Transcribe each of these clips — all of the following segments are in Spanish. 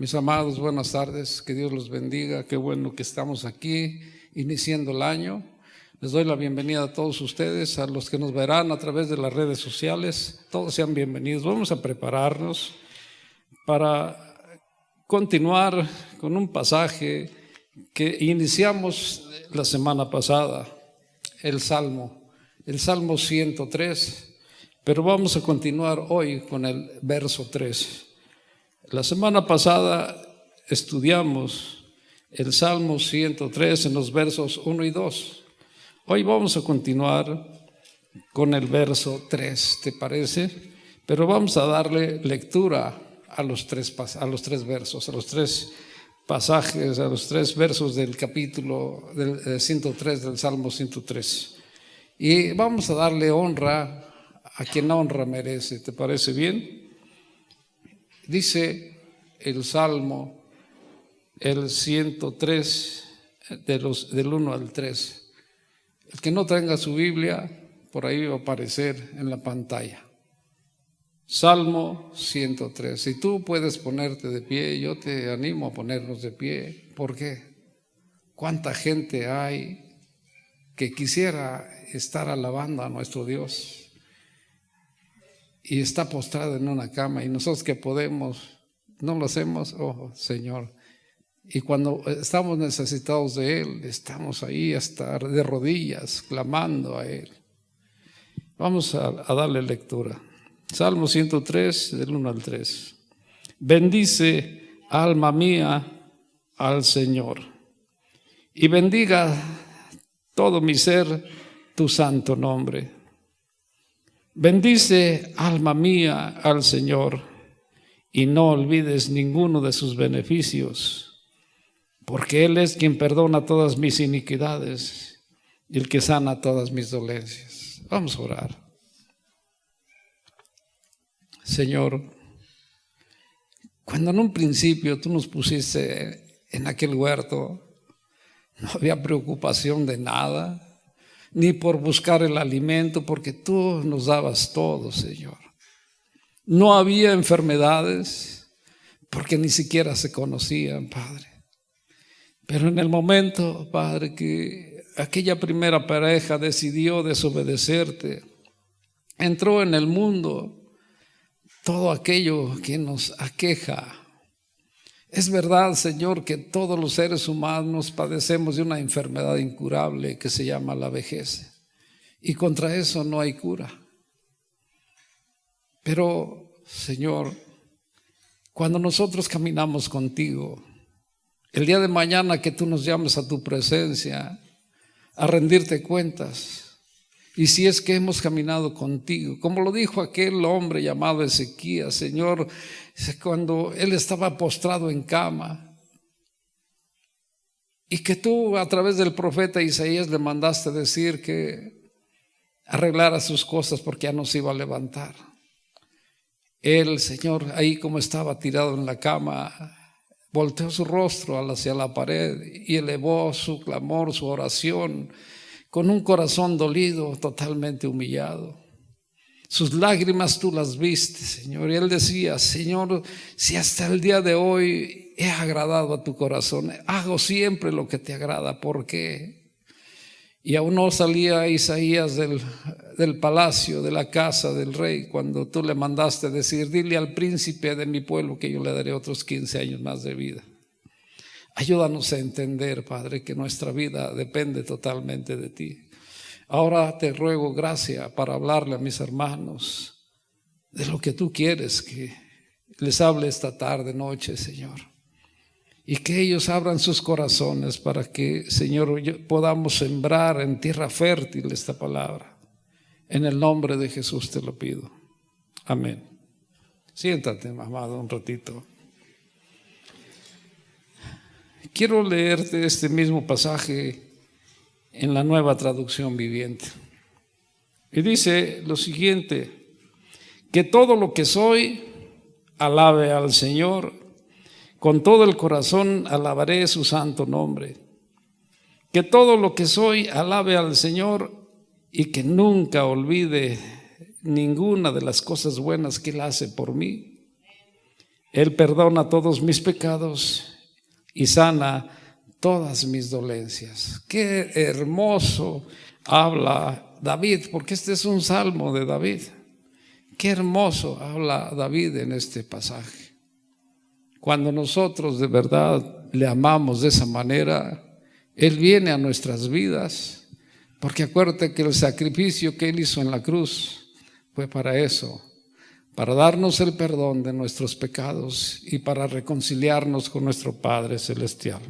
Mis amados, buenas tardes, que Dios los bendiga, qué bueno que estamos aquí iniciando el año. Les doy la bienvenida a todos ustedes, a los que nos verán a través de las redes sociales, todos sean bienvenidos. Vamos a prepararnos para continuar con un pasaje que iniciamos la semana pasada, el Salmo 103, pero vamos a continuar hoy con el verso 3. La semana pasada estudiamos el Salmo 103 en los versos 1 y 2. Hoy vamos a continuar con el verso 3, ¿te parece? Pero vamos a darle lectura a los tres versos, a los tres pasajes, a los tres versos del capítulo del 103, del Salmo 103. Y vamos a darle honra a quien honra merece, ¿te parece bien? Dice el Salmo, el 103, del 1 al 3. El que no tenga su Biblia, por ahí va a aparecer en la pantalla. Salmo 103. Si tú puedes ponerte de pie, yo te animo a ponernos de pie. ¿Por qué? ¿Cuánta gente hay que quisiera estar alabando a nuestro Dios y está postrada en una cama, y nosotros que podemos, no lo hacemos? Oh Señor. Y cuando estamos necesitados de Él, estamos ahí hasta de rodillas clamando a Él. Vamos a darle lectura. Salmo 103, del 1 al 3. Bendice, alma mía, al Señor, y bendiga todo mi ser tu santo nombre. Bendice, alma mía, al Señor, y no olvides ninguno de sus beneficios, porque Él es quien perdona todas mis iniquidades y el que sana todas mis dolencias. Vamos a orar. Señor, cuando en un principio tú nos pusiste en aquel huerto, no había preocupación de nada, ni por buscar el alimento, porque tú nos dabas todo, Señor. No había enfermedades, porque ni siquiera se conocían, Padre. Pero en el momento, Padre, que aquella primera pareja decidió desobedecerte, entró en el mundo todo aquello que nos aqueja. Es verdad, Señor, que todos los seres humanos padecemos de una enfermedad incurable que se llama la vejez, y contra eso no hay cura. Pero, Señor, cuando nosotros caminamos contigo, el día de mañana que tú nos llames a tu presencia a rendirte cuentas, y si es que hemos caminado contigo, como lo dijo aquel hombre llamado Ezequías, Señor, cuando él estaba postrado en cama, y que tú a través del profeta Isaías le mandaste decir que arreglara sus cosas porque ya no se iba a levantar. Él, Señor, ahí como estaba tirado en la cama, volteó su rostro hacia la pared y elevó su clamor, su oración, con un corazón dolido, totalmente humillado. Sus lágrimas tú las viste, Señor, y él decía: Señor, si hasta el día de hoy he agradado a tu corazón, hago siempre lo que te agrada. ¿Por qué? Y aún no salía Isaías del palacio, de la casa del rey, cuando tú le mandaste decir: dile al príncipe de mi pueblo que yo le daré otros 15 años más de vida. Ayúdanos a entender, Padre, que nuestra vida depende totalmente de ti. Ahora te ruego gracia para hablarle a mis hermanos de lo que tú quieres que les hable esta tarde, noche, Señor. Y que ellos abran sus corazones para que, Señor, podamos sembrar en tierra fértil esta palabra. En el nombre de Jesús te lo pido. Amén. Siéntate, amado, un ratito. Quiero leerte este mismo pasaje en la Nueva Traducción Viviente. Y dice lo siguiente: que todo lo que soy alabe al Señor, con todo el corazón alabaré su santo nombre. Que todo lo que soy alabe al Señor y que nunca olvide ninguna de las cosas buenas que Él hace por mí. Él perdona todos mis pecados y sana todas mis dolencias. Qué hermoso habla David, porque este es un salmo de David. Qué hermoso habla David en este pasaje. Cuando nosotros de verdad le amamos de esa manera, Él viene a nuestras vidas, porque acuérdate que el sacrificio que Él hizo en la cruz fue para eso, para darnos el perdón de nuestros pecados y para reconciliarnos con nuestro Padre Celestial.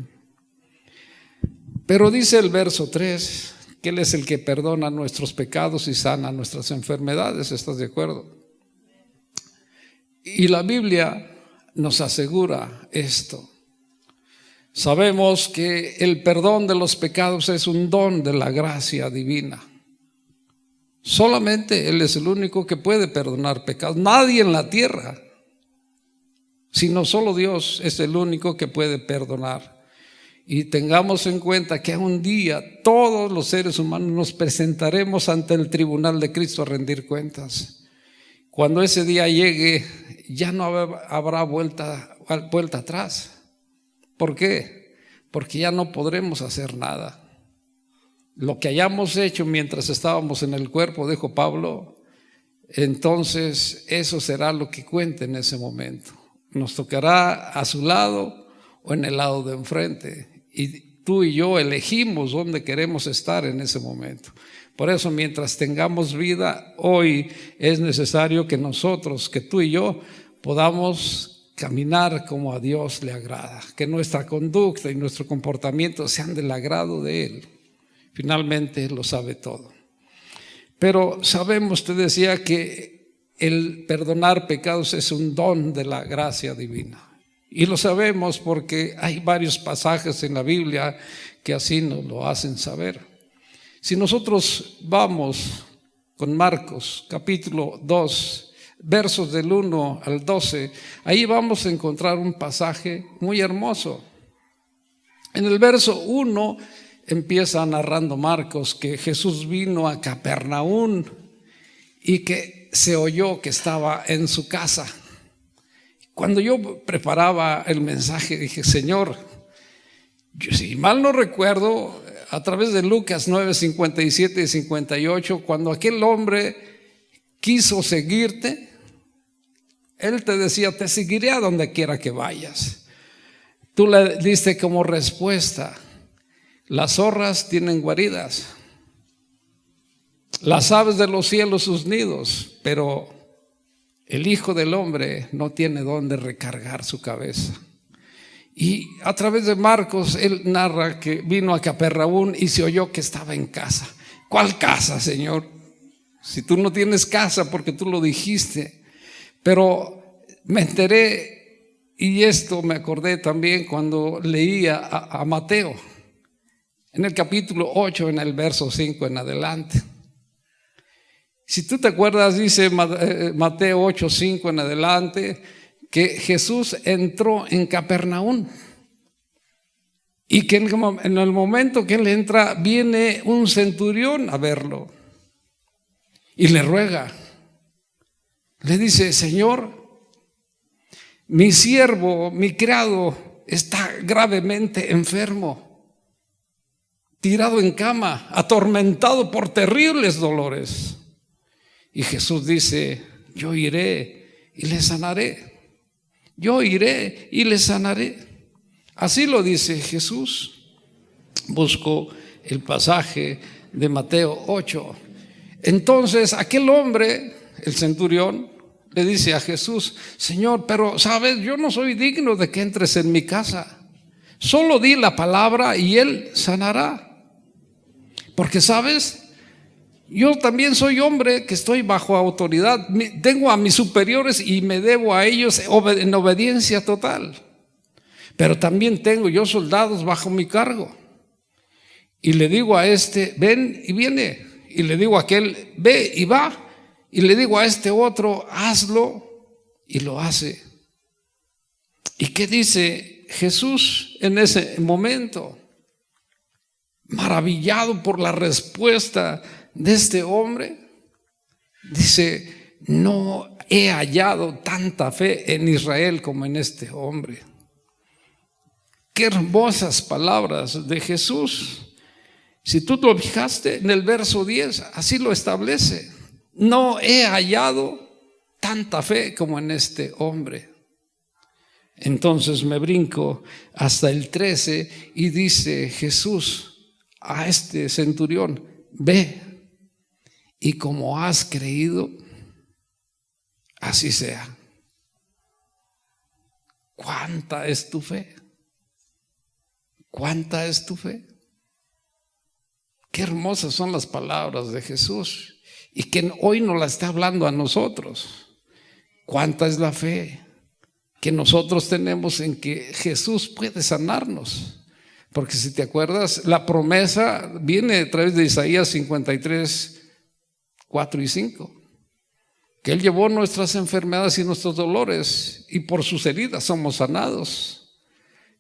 Pero dice el verso 3 que Él es el que perdona nuestros pecados y sana nuestras enfermedades. ¿Estás de acuerdo? Y la Biblia nos asegura esto. Sabemos que el perdón de los pecados es un don de la gracia divina. Solamente Él es el único que puede perdonar pecados. Nadie en la tierra, sino solo Dios es el único que puede perdonar. Y tengamos en cuenta que un día todos los seres humanos nos presentaremos ante el tribunal de Cristo a rendir cuentas. Cuando ese día llegue, ya no habrá vuelta atrás. ¿Por qué? Porque ya no podremos hacer nada. Lo que hayamos hecho mientras estábamos en el cuerpo, dijo Pablo, entonces eso será lo que cuente en ese momento. Nos tocará a su lado o en el lado de enfrente. Y tú y yo elegimos dónde queremos estar en ese momento. Por eso, mientras tengamos vida, hoy es necesario que nosotros, que tú y yo, podamos caminar como a Dios le agrada. Que nuestra conducta y nuestro comportamiento sean del agrado de Él. Finalmente Él lo sabe todo. Pero sabemos, te decía, que el perdonar pecados es un don de la gracia divina. Y lo sabemos porque hay varios pasajes en la Biblia que así nos lo hacen saber. Si nosotros vamos con Marcos capítulo 2, versos del 1 al 12, ahí vamos a encontrar un pasaje muy hermoso. En el verso 1 empieza narrando Marcos que Jesús vino a Capernaum y que se oyó que estaba en su casa. Cuando yo preparaba el mensaje dije, Señor, si mal no recuerdo, a través de Lucas 9, 57 y 58, cuando aquel hombre quiso seguirte, él te decía, te seguiré a donde quiera que vayas. Tú le diste como respuesta, las zorras tienen guaridas, las aves de los cielos sus nidos, pero el Hijo del Hombre no tiene dónde recargar su cabeza. Y a través de Marcos, él narra que vino a Capernaum y se oyó que estaba en casa. ¿Cuál casa, Señor? Si tú no tienes casa porque tú lo dijiste. Pero me enteré, y esto me acordé también cuando leía a Mateo, en el capítulo 8, en el verso 5 en adelante. Si tú te acuerdas, dice Mateo 8, 5 en adelante, que Jesús entró en Capernaum y que en el momento que él entra viene un centurión a verlo y le ruega, le dice, Señor, mi siervo, mi criado está gravemente enfermo, tirado en cama, atormentado por terribles dolores. Y Jesús dice, yo iré y le sanaré. Yo iré y le sanaré. Así lo dice Jesús. Busco el pasaje de Mateo 8. Entonces aquel hombre, el centurión, le dice a Jesús, Señor, pero sabes, yo no soy digno de que entres en mi casa. Solo di la palabra y él sanará. Porque sabes, yo también soy hombre que estoy bajo autoridad, tengo a mis superiores y me debo a ellos en obediencia total. Pero también tengo yo soldados bajo mi cargo. Y le digo a este, ven y viene. Y le digo a aquel, ve y va. Y le digo a este otro, hazlo, y lo hace. ¿Y qué dice Jesús en ese momento? Maravillado por la respuesta de este hombre, dice, no he hallado tanta fe en Israel como en este hombre. Qué hermosas palabras de Jesús. Si tú lo fijaste en el verso 10, así lo establece. No he hallado tanta fe como en este hombre. Entonces me brinco hasta el 13 y dice Jesús a este centurión: ve, y como has creído, así sea. ¿Cuánta es tu fe? ¿Cuánta es tu fe? Qué hermosas son las palabras de Jesús, y que hoy nos la está hablando a nosotros. ¿Cuánta es la fe que nosotros tenemos en que Jesús puede sanarnos? Porque si te acuerdas, la promesa viene a través de Isaías 53, 4 y 5, que Él llevó nuestras enfermedades y nuestros dolores, y por sus heridas somos sanados.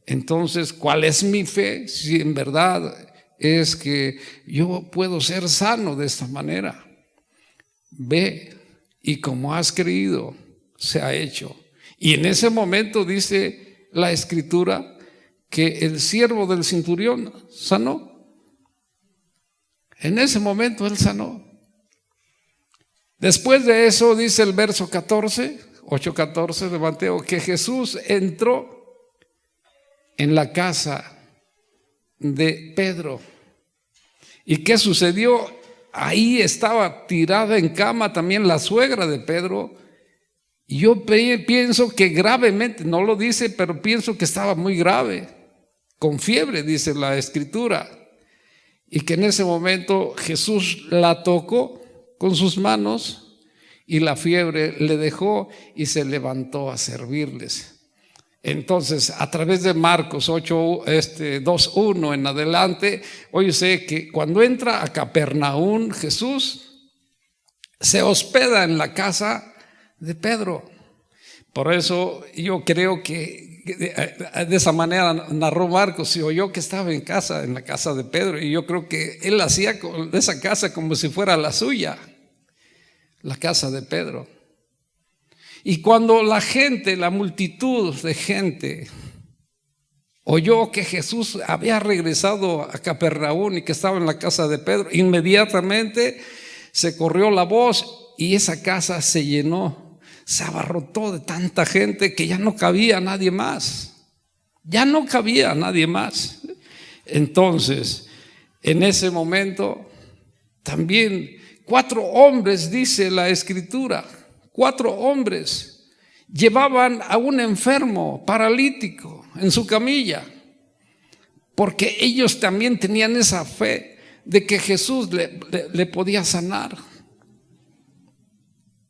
Entonces, ¿cuál es mi fe? Si en verdad es que yo puedo ser sano de esta manera. Ve, y como has creído, se ha hecho. Y en ese momento dice la Escritura que el siervo del centurión sanó. En ese momento él sanó. Después de eso dice el verso 14, 8:14 de Mateo, que Jesús entró en la casa de Pedro. ¿Y qué sucedió? Ahí estaba tirada en cama también la suegra de Pedro. Y yo pienso que gravemente, no lo dice, pero pienso que estaba muy grave, con fiebre, dice la Escritura. Y que en ese momento Jesús la tocó con sus manos y la fiebre le dejó y se levantó a servirles. Entonces, a través de Marcos 2:1 en adelante, hoy sé que cuando entra a Capernaum, Jesús se hospeda en la casa de Pedro. Por eso yo creo que de esa manera narró Marcos, y oyó que estaba en la casa de Pedro, y yo creo que él hacía de esa casa como si fuera la suya, la casa de Pedro. Y cuando la multitud de gente oyó que Jesús había regresado a Capernaum y que estaba en la casa de Pedro, inmediatamente se corrió la voz y esa casa se llenó, se abarrotó de tanta gente que ya no cabía nadie más. Ya no cabía nadie más. Entonces, en ese momento, también 4 hombres, dice la Escritura, 4 hombres llevaban a un enfermo paralítico en su camilla, porque ellos también tenían esa fe de que Jesús le podía sanar.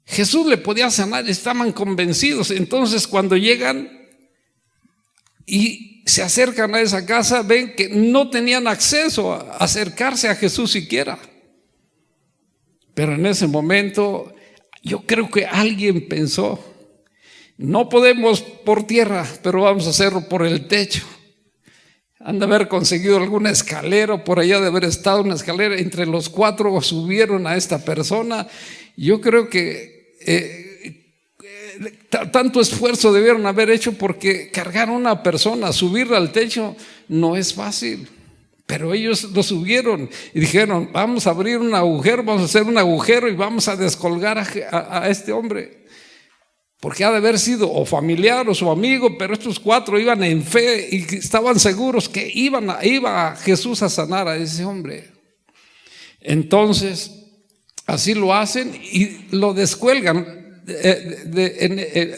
Jesús le podía sanar, estaban convencidos. Entonces, cuando llegan y se acercan a esa casa, ven que no tenían acceso a acercarse a Jesús siquiera. Pero en ese momento yo creo que alguien pensó: no podemos por tierra, pero vamos a hacerlo por el techo. Han de haber conseguido alguna escalera, por allá de haber estado una escalera. Entre los 4 subieron a esta persona. Yo creo que tanto esfuerzo debieron haber hecho, porque cargar a una persona, subirla al techo, no es fácil. Pero ellos lo subieron y dijeron: vamos a abrir un agujero, vamos a hacer un agujero y vamos a descolgar a este hombre. Porque ha de haber sido o familiar o su amigo, pero estos 4 iban en fe y estaban seguros que iba Jesús a sanar a ese hombre. Entonces, así lo hacen y lo descuelgan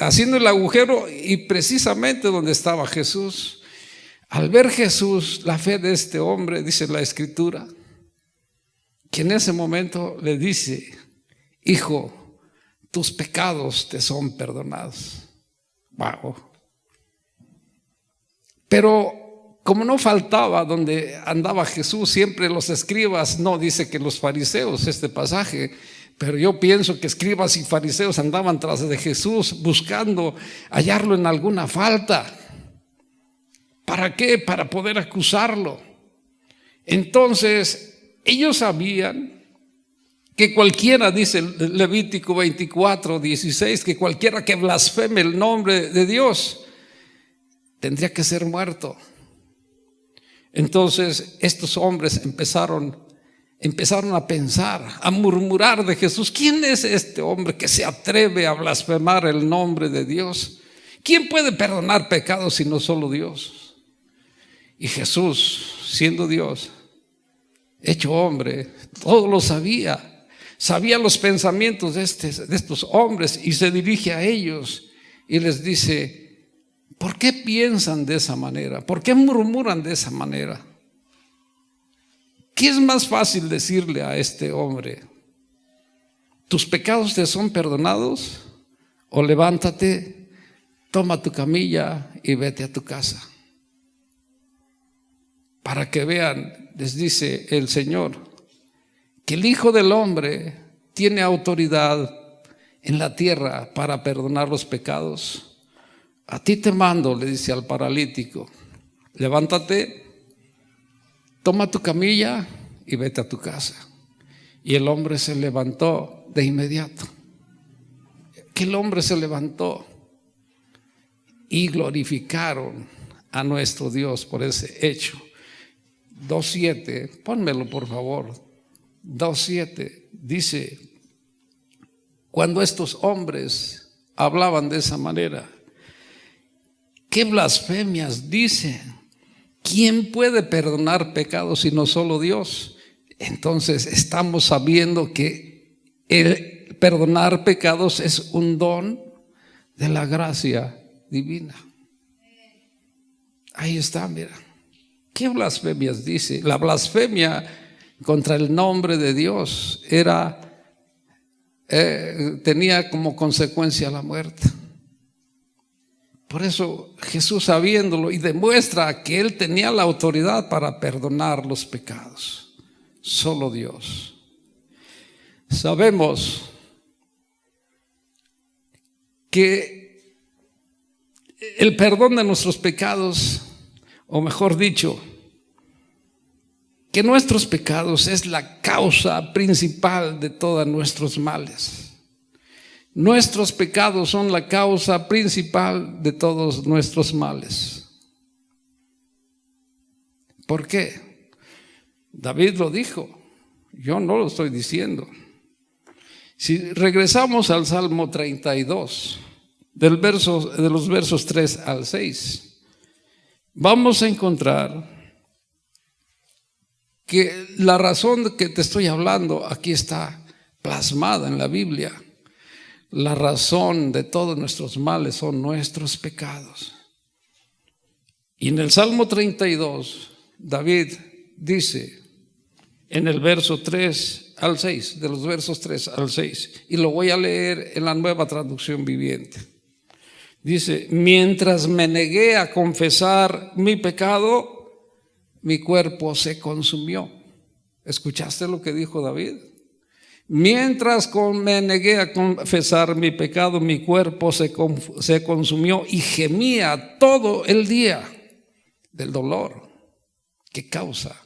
haciendo el agujero, y precisamente donde estaba Jesús. Al ver Jesús la fe de este hombre, dice la Escritura, que en ese momento le dice: hijo, tus pecados te son perdonados. Wow. Pero como no faltaba donde andaba Jesús, siempre los escribas, no dice que los fariseos este pasaje, pero yo pienso que escribas y fariseos andaban tras de Jesús buscando hallarlo en alguna falta. ¿Para qué? Para poder acusarlo. Entonces, ellos sabían que cualquiera, dice Levítico 24:16, que cualquiera que blasfeme el nombre de Dios tendría que ser muerto. Entonces estos hombres empezaron a pensar, a murmurar de Jesús. ¿Quién es este hombre que se atreve a blasfemar el nombre de Dios? ¿Quién puede perdonar pecados sino solo Dios? Y Jesús, siendo Dios, hecho hombre, todo lo sabía los pensamientos de estos hombres, y se dirige a ellos y les dice: ¿por qué piensan de esa manera? ¿Por qué murmuran de esa manera? ¿Qué es más fácil decirle a este hombre? ¿Tus pecados te son perdonados? O levántate, toma tu camilla y vete a tu casa. Para que vean, les dice el Señor, que el Hijo del Hombre tiene autoridad en la tierra para perdonar los pecados. A ti te mando, le dice al paralítico, levántate, toma tu camilla y vete a tu casa. Y el hombre se levantó de inmediato. Que el hombre se levantó y glorificaron a nuestro Dios por ese hecho. 2:7, pónmelo por favor. 2:7 dice: cuando estos hombres hablaban de esa manera, ¿qué blasfemias dicen? ¿Quién puede perdonar pecados sino solo Dios? Entonces estamos sabiendo que el perdonar pecados es un don de la gracia divina. Ahí está, mira. ¿Qué blasfemias dice? La blasfemia contra el nombre de Dios tenía como consecuencia la muerte. Por eso Jesús, sabiéndolo, y demuestra que Él tenía la autoridad para perdonar los pecados. Solo Dios. Sabemos que el perdón de nuestros pecados, o mejor dicho, que nuestros pecados es la causa principal de todos nuestros males. Nuestros pecados son la causa principal de todos nuestros males. ¿Por qué? David lo dijo, yo no lo estoy diciendo. Si regresamos al Salmo 32, de los versos 3 al 6, vamos a encontrar que la razón de que te estoy hablando aquí está plasmada en la Biblia. La razón de todos nuestros males son nuestros pecados. Y en el Salmo 32, David dice en el verso 3 al 6, de los versos 3 al 6, y lo voy a leer en la Nueva Traducción Viviente. Dice: mientras me negué a confesar mi pecado, mi cuerpo se consumió. ¿Escuchaste lo que dijo David? Mientras me negué a confesar mi pecado, mi cuerpo se consumió y gemía todo el día del dolor que causa.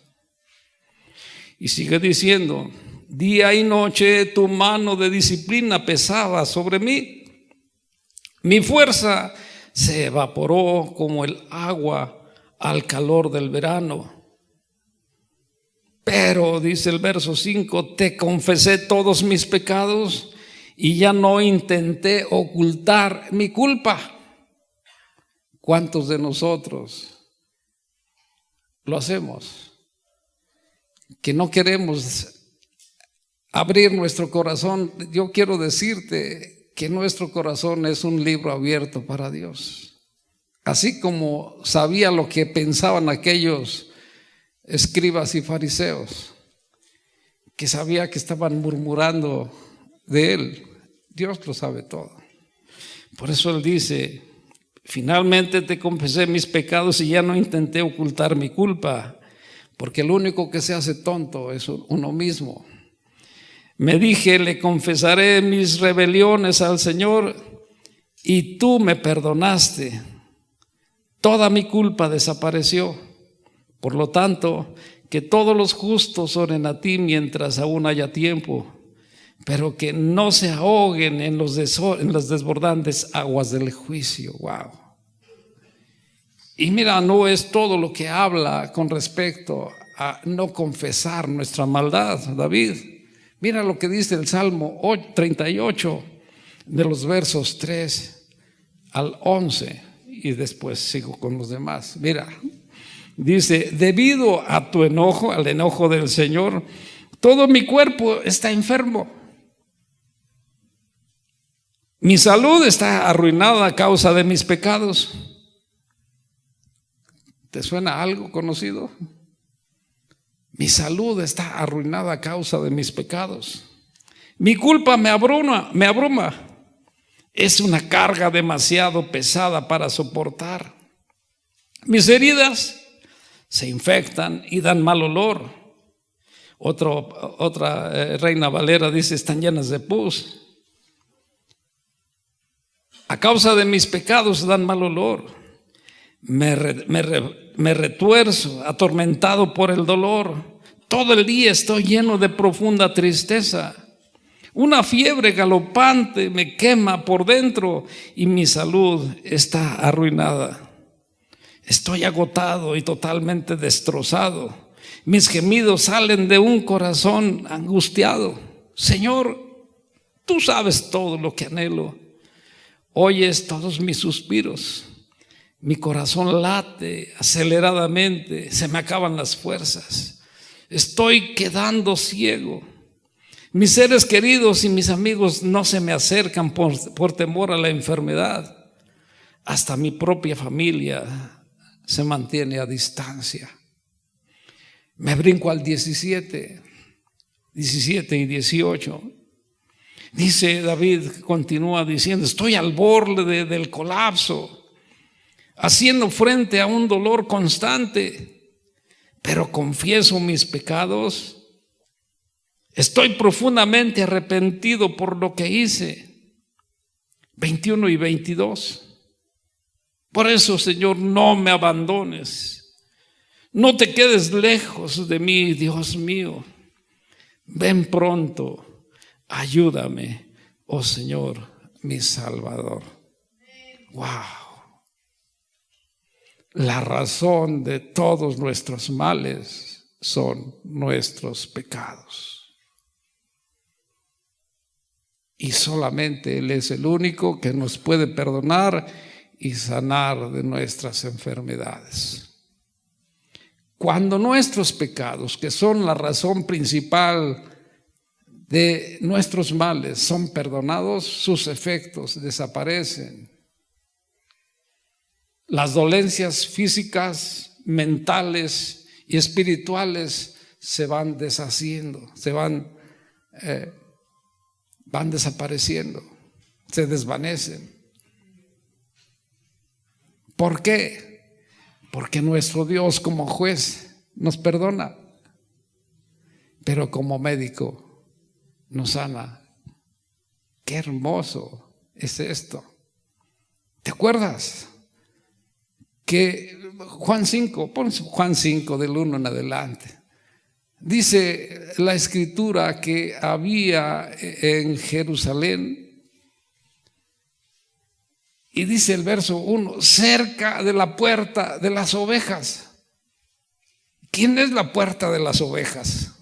Y sigue diciendo: día y noche tu mano de disciplina pesaba sobre mí. Mi fuerza se evaporó como el agua al calor del verano. Pero, dice el verso 5, te confesé todos mis pecados y ya no intenté ocultar mi culpa. ¿Cuántos de nosotros lo hacemos? Que no queremos abrir nuestro corazón. Yo quiero decirte que nuestro corazón es un libro abierto para Dios. Así como sabía lo que pensaban aquellos escribas y fariseos, que sabía que estaban murmurando de Él, Dios lo sabe todo. Por eso Él dice: finalmente te confesé mis pecados y ya no intenté ocultar mi culpa, porque el único que se hace tonto es uno mismo. Me dije: le confesaré mis rebeliones al Señor y tú me perdonaste. Toda mi culpa desapareció. Por lo tanto, que todos los justos oren a ti mientras aún haya tiempo. pero que no se ahoguen en las desbordantes aguas del juicio. Wow. Y mira, no es todo lo que habla con respecto a no confesar nuestra maldad, David. Mira lo que dice el Salmo 38, de los versos 3 al 11, y después sigo con los demás. Mira, dice: debido a tu enojo, al enojo del Señor, todo mi cuerpo está enfermo. Mi salud está arruinada a causa de mis pecados. ¿Te suena algo conocido? Mi salud está arruinada a causa de mis pecados. Mi culpa me abruma. Es una carga demasiado pesada para soportar. Mis heridas se infectan y dan mal olor. Otra Reina Valera dice: están llenas de pus. A causa de mis pecados dan mal olor. Me retuerzo, atormentado por el dolor. Todo el día estoy lleno de profunda tristeza. Una fiebre galopante me quema por dentro y mi salud está arruinada. Estoy agotado y totalmente destrozado. Mis gemidos salen de un corazón angustiado. Señor, tú sabes todo lo que anhelo. Oyes todos mis suspiros. Mi corazón late aceleradamente, se me acaban las fuerzas. Estoy quedando ciego. Mis seres queridos y mis amigos no se me acercan por temor a la enfermedad. Hasta mi propia familia se mantiene a distancia. Me brinco al 17 y 18. Dice David, continúa diciendo: estoy al borde del colapso, haciendo frente a un dolor constante, pero confieso mis pecados. Estoy profundamente arrepentido por lo que hice. 21 y 22. Por eso, Señor, no me abandones. No te quedes lejos de mí, Dios mío. Ven pronto, ayúdame, oh Señor, mi Salvador. Wow. La razón de todos nuestros males son nuestros pecados. Y solamente Él es el único que nos puede perdonar y sanar de nuestras enfermedades. Cuando nuestros pecados, que son la razón principal de nuestros males, son perdonados, sus efectos desaparecen. Las dolencias físicas, mentales y espirituales se van deshaciendo, van desapareciendo, se desvanecen. ¿Por qué? Porque nuestro Dios, como juez, nos perdona, pero como médico nos sana. Qué hermoso es esto. ¿Te acuerdas que Juan 5, pon Juan 5 del 1 en adelante? Dice la escritura que había en Jerusalén, y dice el verso 1, cerca de la puerta de las ovejas. ¿Quién es la puerta de las ovejas?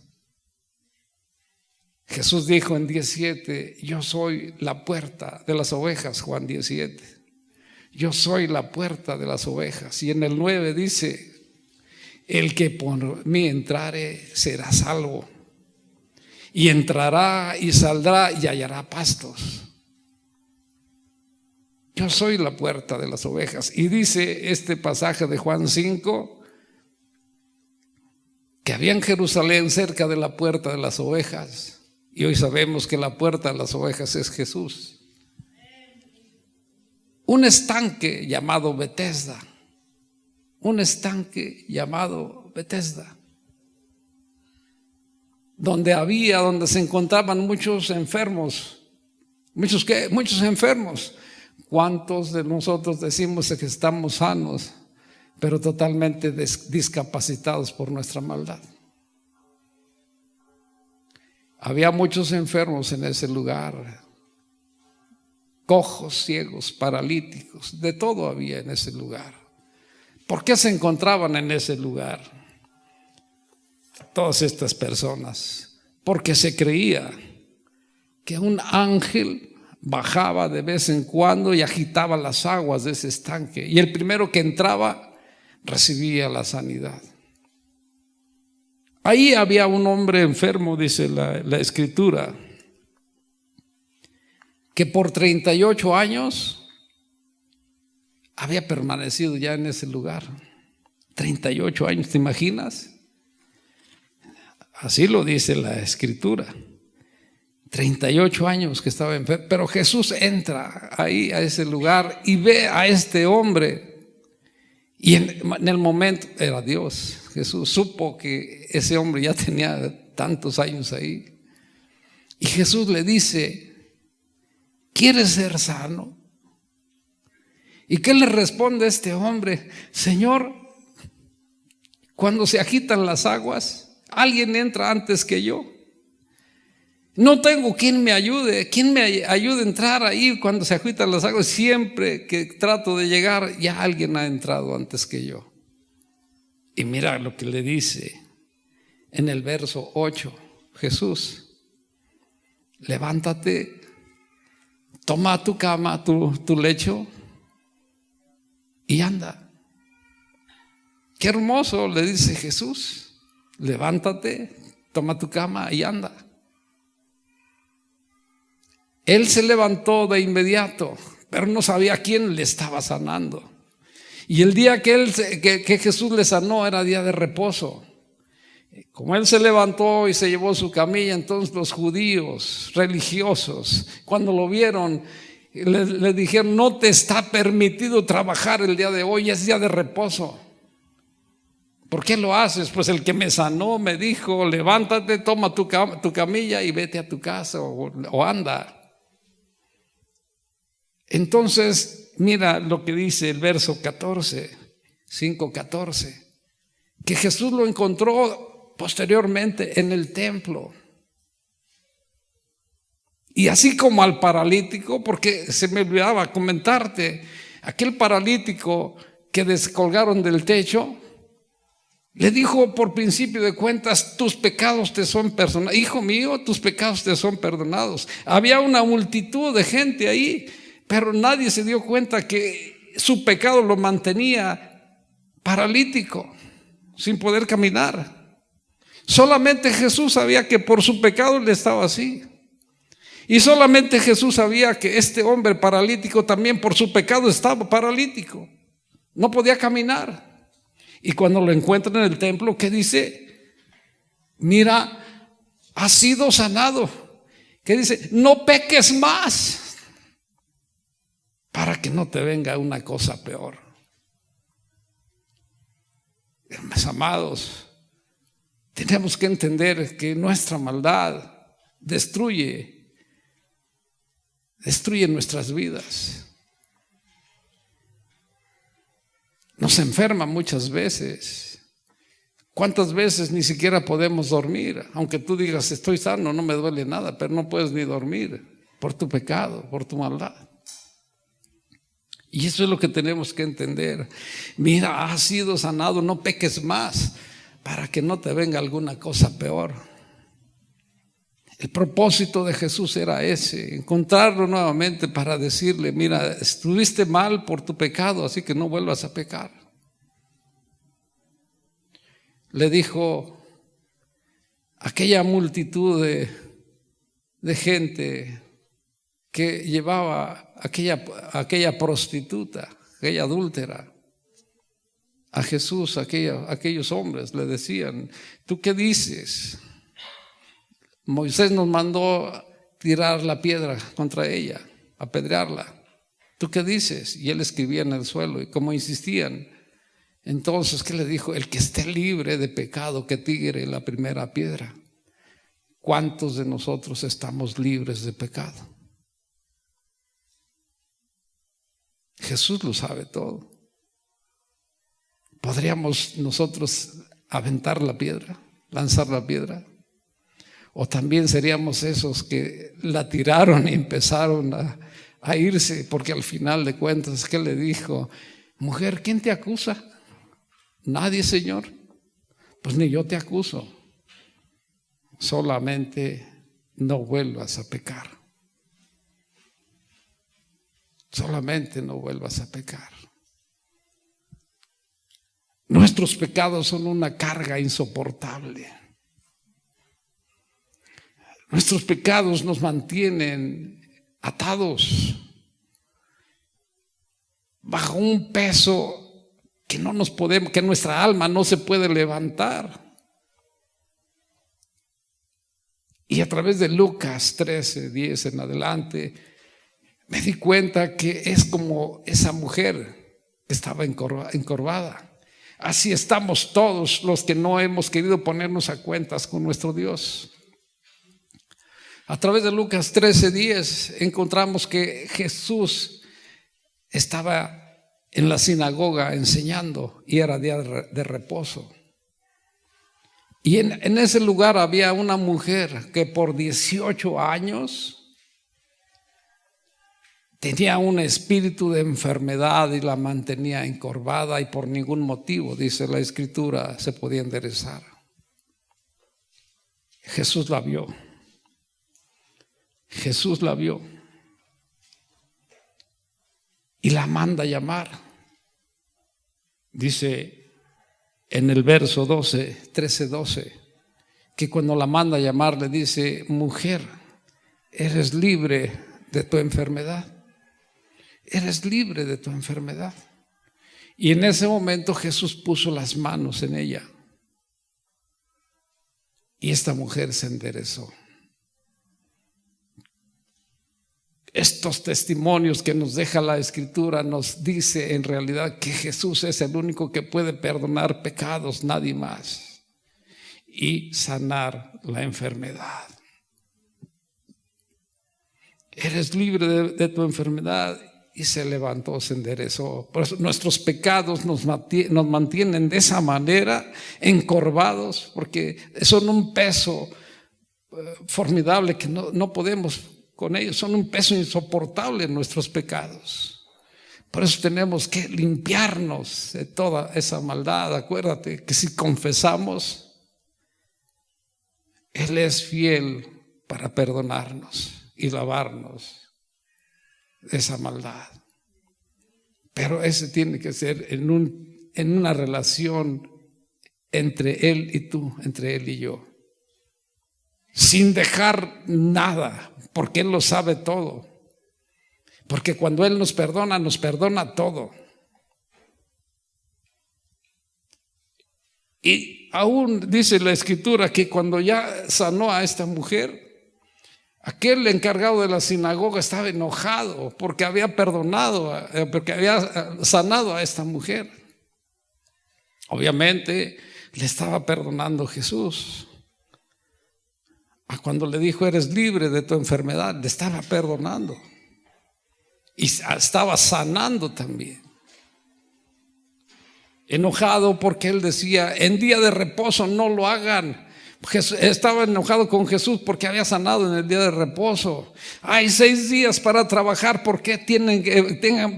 Jesús dijo en 17, yo soy la puerta de las ovejas, Juan 17. Yo soy la puerta de las ovejas. Y en el 9 dice, el que por mí entrare será salvo, y entrará y saldrá y hallará pastos. Yo soy la puerta de las ovejas. Y dice este pasaje de Juan 5 que había en Jerusalén cerca de la puerta de las ovejas, y hoy sabemos que la puerta de las ovejas es Jesús. Un estanque llamado Betesda. Un estanque llamado Betesda, donde se encontraban muchos enfermos. Muchos enfermos. ¿Cuántos de nosotros decimos que estamos sanos, pero totalmente discapacitados por nuestra maldad? Había muchos enfermos en ese lugar, cojos, ciegos, paralíticos, de todo había en ese lugar. ¿Por qué se encontraban en ese lugar todas estas personas? Porque se creía que un ángel bajaba de vez en cuando y agitaba las aguas de ese estanque, y el primero que entraba recibía la sanidad. Ahí había un hombre enfermo, dice la escritura, que por 38 años había permanecido ya en ese lugar. 38 años, ¿te imaginas? Así lo dice la escritura. 38 años que estaba enfermo, pero Jesús entra ahí a ese lugar y ve a este hombre. Y en el momento era Dios. Jesús supo que ese hombre ya tenía tantos años ahí. Y Jesús le dice: ¿quieres ser sano? ¿Y qué le responde a este hombre? Señor, cuando se agitan las aguas, alguien entra antes que yo. No tengo quien me ayude. ¿Quién me ayude a entrar ahí cuando se agitan las aguas? Siempre que trato de llegar, ya alguien ha entrado antes que yo. Y mira lo que le dice en el verso 8. Jesús: levántate, toma tu cama, tu lecho y anda. Qué hermoso, le dice Jesús: levántate, toma tu cama y anda. Él se levantó de inmediato, pero no sabía quién le estaba sanando. Y el día que Jesús le sanó era día de reposo. Como él se levantó y se llevó su camilla, entonces los judíos religiosos, cuando lo vieron, le dijeron: no te está permitido trabajar el día de hoy, es día de reposo. ¿Por qué lo haces? Pues el que me sanó me dijo: levántate, toma tu camilla y vete a tu casa o anda. Entonces, mira lo que dice el verso 14, 5:14, que Jesús lo encontró posteriormente en el templo. Y así como al paralítico, porque se me olvidaba comentarte, aquel paralítico que descolgaron del techo, le dijo por principio de cuentas: tus pecados te son perdonados. Hijo mío, tus pecados te son perdonados. Había una multitud de gente ahí, pero nadie se dio cuenta que su pecado lo mantenía paralítico, sin poder caminar. Solamente Jesús sabía que por su pecado él estaba así. Y solamente Jesús sabía que este hombre paralítico también por su pecado estaba paralítico. No podía caminar. Y cuando lo encuentran en el templo, ¿qué dice? Mira, has sido sanado. ¿Qué dice? No peques más, para que no te venga una cosa peor. Mis amados, tenemos que entender que nuestra maldad destruye nuestras vidas. Nos enferma muchas veces. ¿Cuántas veces ni siquiera podemos dormir? Aunque tú digas: estoy sano, no me duele nada, pero no puedes ni dormir por tu pecado, por tu maldad. Y eso es lo que tenemos que entender. Mira, has sido sanado, no peques más, para que no te venga alguna cosa peor. El propósito de Jesús era ese: encontrarlo nuevamente para decirle: mira, estuviste mal por tu pecado, así que no vuelvas a pecar. Le dijo aquella multitud de gente que llevaba aquella prostituta, aquella adúltera, a Jesús, aquellos hombres le decían: ¿tú qué dices? Moisés nos mandó tirar la piedra contra ella, apedrearla. ¿Tú qué dices? Y él escribía en el suelo, y como insistían, entonces, ¿qué le dijo? El que esté libre de pecado, que tire la primera piedra. ¿Cuántos de nosotros estamos libres de pecado? Jesús lo sabe todo. ¿Podríamos nosotros aventar la piedra, lanzar la piedra? O también seríamos esos que la tiraron y empezaron a irse, porque al final de cuentas, ¿qué le dijo? Mujer, ¿quién te acusa? Nadie, Señor. Pues ni yo te acuso. Solamente no vuelvas a pecar. Solamente no vuelvas a pecar. Nuestros pecados son una carga insoportable. Nuestros pecados nos mantienen atados bajo un peso que no nos podemos, que nuestra alma no se puede levantar. Y a través de Lucas 13:10 en adelante, me di cuenta que es como esa mujer que estaba encorvada. Así estamos todos los que no hemos querido ponernos a cuentas con nuestro Dios. A través de Lucas 13:10 encontramos que Jesús estaba en la sinagoga enseñando y era día de reposo. Y en ese lugar había una mujer que por 18 años tenía un espíritu de enfermedad y la mantenía encorvada y por ningún motivo, dice la Escritura, se podía enderezar. Jesús la vio. Jesús la vio y la manda a llamar. Dice en el verso 13:12, que cuando la manda a llamar le dice: mujer, eres libre de tu enfermedad. Eres libre de tu enfermedad. Y en ese momento Jesús puso las manos en ella y esta mujer se enderezó. Estos testimonios que nos deja la Escritura nos dice en realidad que Jesús es el único que puede perdonar pecados, nadie más, y sanar la enfermedad. Eres libre de tu enfermedad. Y se levantó, se enderezó. Por eso nuestros pecados nos mantienen de esa manera, encorvados, porque son un peso formidable que no podemos con ellos. Son un peso insoportable nuestros pecados. Por eso tenemos que limpiarnos de toda esa maldad. Acuérdate que si confesamos, Él es fiel para perdonarnos y lavarnos de esa maldad. Pero ese tiene que ser en una relación entre Él y tú, entre Él y yo, sin dejar nada, porque Él lo sabe todo. Porque cuando Él nos perdona todo. Y aún dice la Escritura que cuando ya sanó a esta mujer, aquel encargado de la sinagoga estaba enojado porque había porque había sanado a esta mujer. Obviamente le estaba perdonando Jesús. Cuando le dijo: eres libre de tu enfermedad, le estaba perdonando y estaba sanando también. Enojado porque él decía: en día de reposo no lo hagan. Estaba enojado con Jesús porque había sanado en el día de reposo. Hay 6 días para trabajar, ¿por qué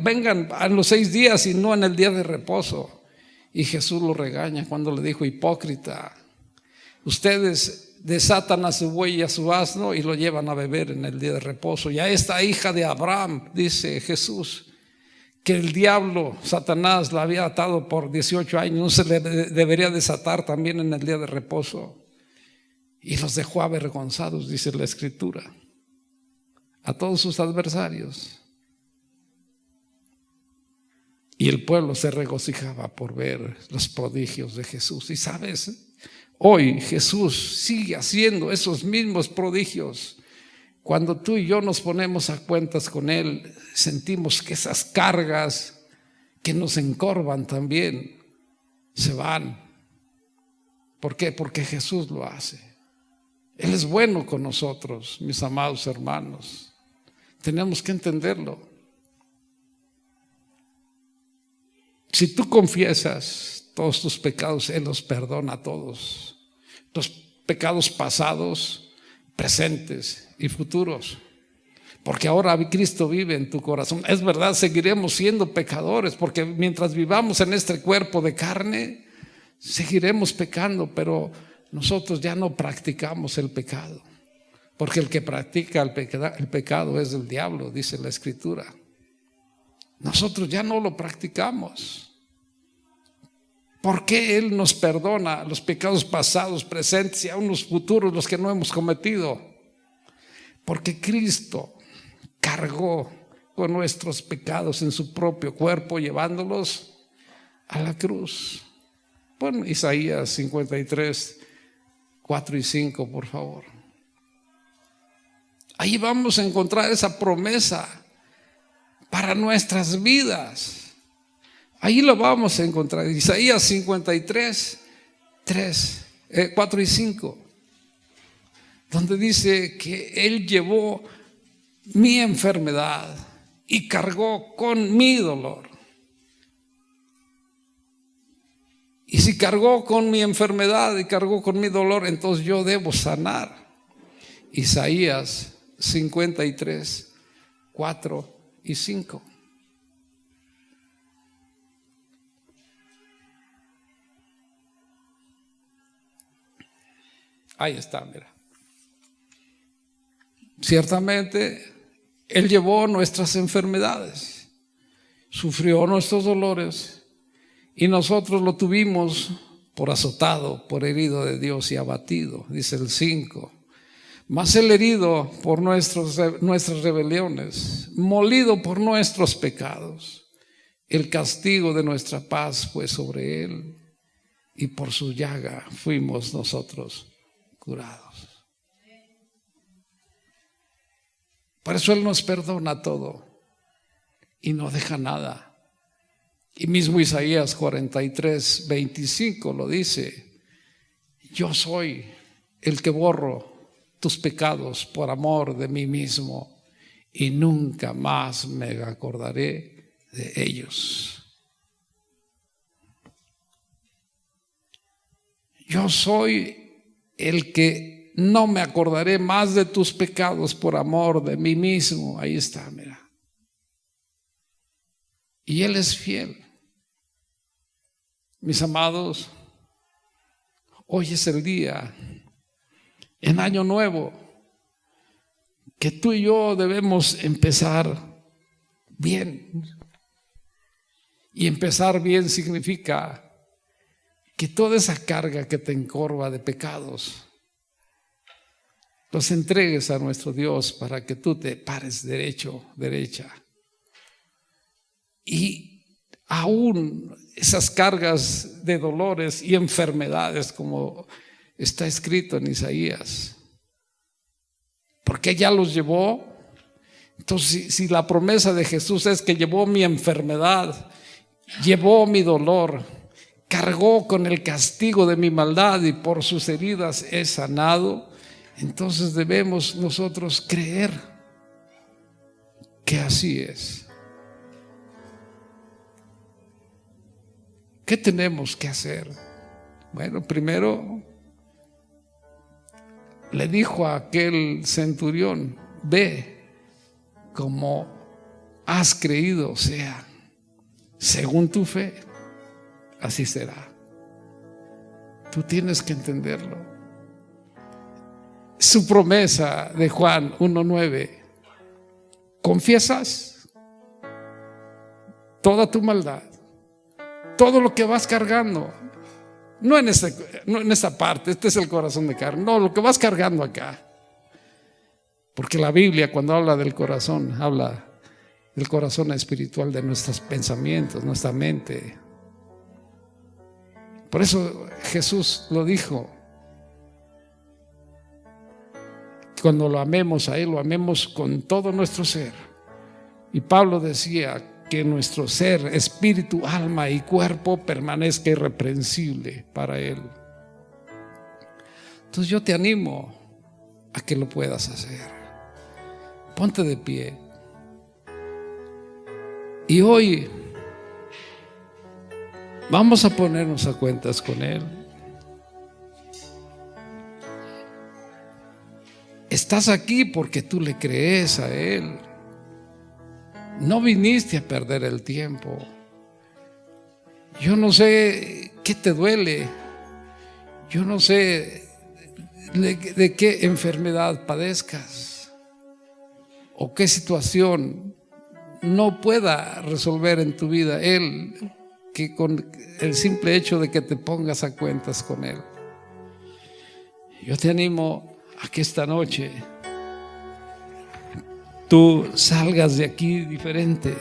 vengan a los 6 días y no en el día de reposo? Y Jesús lo regaña cuando le dijo: hipócrita, ustedes desatan a su buey y a su asno y lo llevan a beber en el día de reposo. Y a esta hija de Abraham, dice Jesús, que el diablo, Satanás, la había atado por 18 años, no se le debería desatar también en el día de reposo. Y los dejó avergonzados, dice la Escritura, a todos sus adversarios. Y el pueblo se regocijaba por ver los prodigios de Jesús. Y sabes, hoy Jesús sigue haciendo esos mismos prodigios. Cuando tú y yo nos ponemos a cuentas con Él, sentimos que esas cargas que nos encorvan también se van. ¿Por qué? Porque Jesús lo hace. Él es bueno con nosotros, mis amados hermanos. Tenemos que entenderlo. Si tú confiesas todos tus pecados, Él los perdona a todos. Los pecados pasados, presentes y futuros. Porque ahora Cristo vive en tu corazón. Es verdad, seguiremos siendo pecadores, porque mientras vivamos en este cuerpo de carne, seguiremos pecando, pero nosotros ya no practicamos el pecado. Porque el que practica el pecado es el diablo, dice la Escritura. Nosotros ya no lo practicamos. ¿Por qué Él nos perdona los pecados pasados, presentes y aún los futuros, los que no hemos cometido? Porque Cristo cargó con nuestros pecados en su propio cuerpo, llevándolos a la cruz. Pon Isaías 53, 4 y 5, por favor. Ahí vamos a encontrar esa promesa para nuestras vidas. Ahí lo vamos a encontrar. Isaías 53, 4 y 5. Donde dice que Él llevó mi enfermedad y cargó con mi dolor. Y si cargó con mi enfermedad y cargó con mi dolor, entonces yo debo sanar. Isaías 53, 4 y 5. Ahí está, mira. Ciertamente, Él llevó nuestras enfermedades, sufrió nuestros dolores, y nosotros lo tuvimos por azotado, por herido de Dios y abatido, dice el 5. Mas Él herido por nuestras rebeliones, molido por nuestros pecados. El castigo de nuestra paz fue sobre Él, y por su llaga fuimos nosotros curados. Por eso Él nos perdona todo y no deja nada. Y mismo Isaías 43, 25 lo dice: yo soy el que borro tus pecados por amor de mí mismo, y nunca más me acordaré de ellos. Yo soy el que no me acordaré más de tus pecados por amor de mí mismo. Ahí está, mira. Y Él es fiel. Mis amados, hoy es el día, en Año Nuevo, que tú y yo debemos empezar bien. Y empezar bien significa que toda esa carga que te encorva de pecados, los entregues a nuestro Dios para que tú te pares derecha. Y aún esas cargas de dolores y enfermedades, como está escrito en Isaías, porque ya los llevó. Entonces, si la promesa de Jesús es que llevó mi enfermedad, llevó mi dolor, cargó con el castigo de mi maldad y por sus heridas he sanado, entonces debemos nosotros creer que así es. ¿Qué tenemos que hacer? Bueno, primero le dijo a aquel centurión: ve, como has creído, sea, según tu fe, así será. Tú tienes que entenderlo. Su promesa de Juan 1:9: confiesas toda tu maldad, todo lo que vas cargando, no en esta parte, este es el corazón de carne, no, lo que vas cargando acá. Porque la Biblia, cuando habla del corazón, habla del corazón espiritual, de nuestros pensamientos, nuestra mente. Por eso Jesús lo dijo: cuando lo amemos a Él, lo amemos con todo nuestro ser. Y Pablo decía que nuestro ser, espíritu, alma y cuerpo permanezca irreprensible para Él. Entonces yo te animo a que lo puedas hacer. Ponte de pie. Y hoy vamos a ponernos a cuentas con Él. Estás aquí porque tú le crees a Él. No viniste a perder el tiempo. Yo no sé qué te duele. Yo no sé de qué enfermedad padezcas o qué situación no pueda resolver en tu vida Él, que con el simple hecho de que te pongas a cuentas con Él. Yo te animo a que esta noche tú salgas de aquí diferente.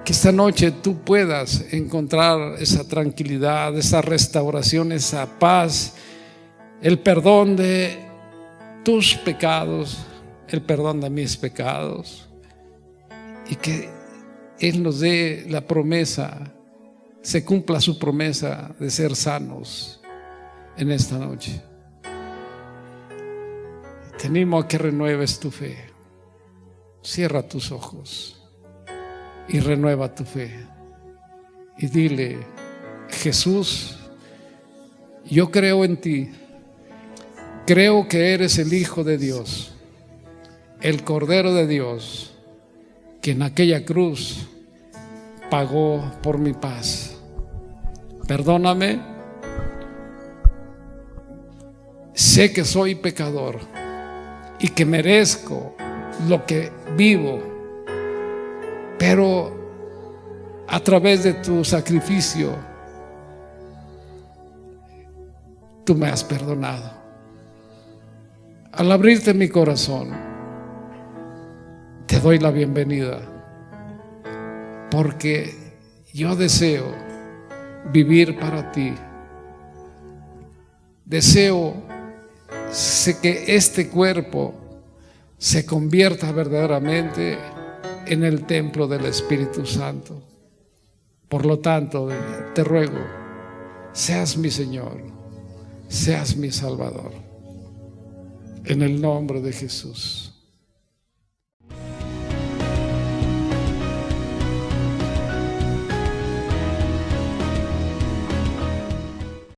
Que esta noche tú puedas encontrar esa tranquilidad, esa restauración, esa paz, el perdón de tus pecados, el perdón de mis pecados, y que Él nos dé la promesa, se cumpla su promesa de ser sanos en esta noche. Te animo a que renueves tu fe. Cierra tus ojos y renueva tu fe y dile: Jesús, yo creo en ti, creo que eres el Hijo de Dios, el Cordero de Dios, que en aquella cruz pagó por mi paz. Perdóname, sé que soy pecador y que merezco lo que vivo, pero a través de tu sacrificio tú me has perdonado. Al abrirte mi corazón, te doy la bienvenida, porque yo deseo vivir para ti. Deseo que este cuerpo se convierta verdaderamente en el templo del Espíritu Santo. Por lo tanto, te ruego, seas mi Señor, seas mi Salvador, en el nombre de Jesús.